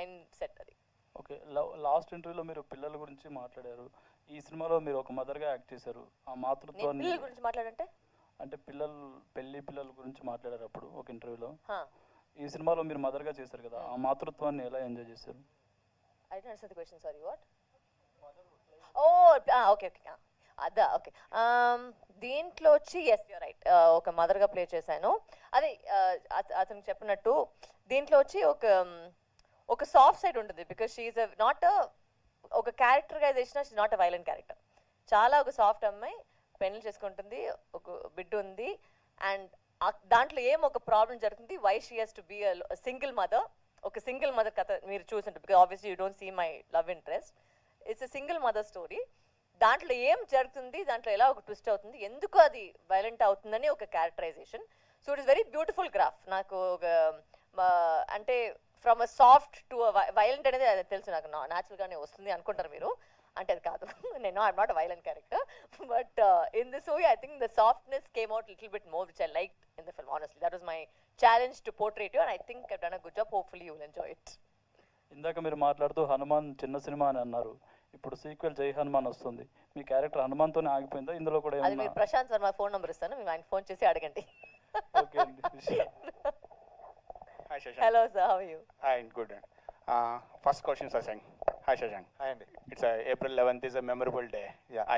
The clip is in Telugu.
ఇన్ సెట్ అది. ఓకే, లాస్ట్ ఇంటర్వ్యూలో మీరు పిల్లల గురించి మాట్లాడారు. ఈ సినిమాలో మీరు ఒక మదర్గా యాక్ట్ చేశారు. ఆ మాతృత్వాన్ని పిల్లల గురించి మాట్లాడంటే అంటే పిల్లల గురించి మాట్లాడారు అప్పుడు ఒక ఇంటర్వ్యూలో. ఈ సినిమాలో మీరు మదర్గా చేశారు కదా, ఆ మాతృత్వాన్ని ఎలా ఎంజాయ్ చేశారు? I don't understand the question, sorry. What? Oh okay okay అదా ఓకే. దీంట్లో వచ్చి ఎస్ యూర్ రైట్, ఒక మదర్గా ప్లే చేశాను. అదే అతను చెప్పినట్టు దీంట్లో వచ్చి ఒక సాఫ్ట్ సైడ్ ఉంటుంది, బికాస్ షీఈ్ నాట్ ఒక characterization, she not a violent character. చాలా ఒక సాఫ్ట్ అమ్మాయి, పెళ్లి చేసుకుంటుంది, ఒక బిడ్డ ఉంది, అండ్ దాంట్లో ఏం ఒక ప్రాబ్లం జరుగుతుంది, why she has to be single mother. ఒక సింగిల్ మదర్ కథ మీరు చూసింటారు, because obviously you don't see my love interest. It's a single mother story. దాంట్లో ఏం జరుగుతుంది, దాంట్లో ఎలా ఒక ట్విస్ట్ అవుతుంది, ఎందుకు అది వైలెంట్ అవుతుందని ఒక characterization. So it is very beautiful graph. నాకు ఒక అంటే from a soft to violent అనేది అది తెలుసు, నాకు న్యాచురల్గానే వస్తుంది అనుకుంటారు మీరు, అంటే అది కాదు. నేను I'm not a violent character, but in this movie I think the softness came out little bit more, which I liked in the film. Honestly that was my challenge to portray you, and I think I've done a good job. Hopefully you will enjoy it. ఇందాక మీరు మాట్లాడుతూ హనుమాన్ చిన్న సినిమా అని అన్నారు. ఇప్పుడు సీక్వెల్ జై హనుమాన్ వస్తుంది. మీ క్యారెక్టర్ హనుమాన్తోనే ఆగిపోయిందా? ఇందులో కూడా అది మీరు ప్రశాంత్ వర్మ ఫోన్ నెంబర్ ఇస్తాను, మీరు ఆయన ఫోన్ చేసి అడగండి. ఓకే అండి. Hi Shashank. Hello sir, how are you? Hi, good. First question, Shashank. Hi Shashank. Hi Andy. It's April 11th is a memorable day. Yeah.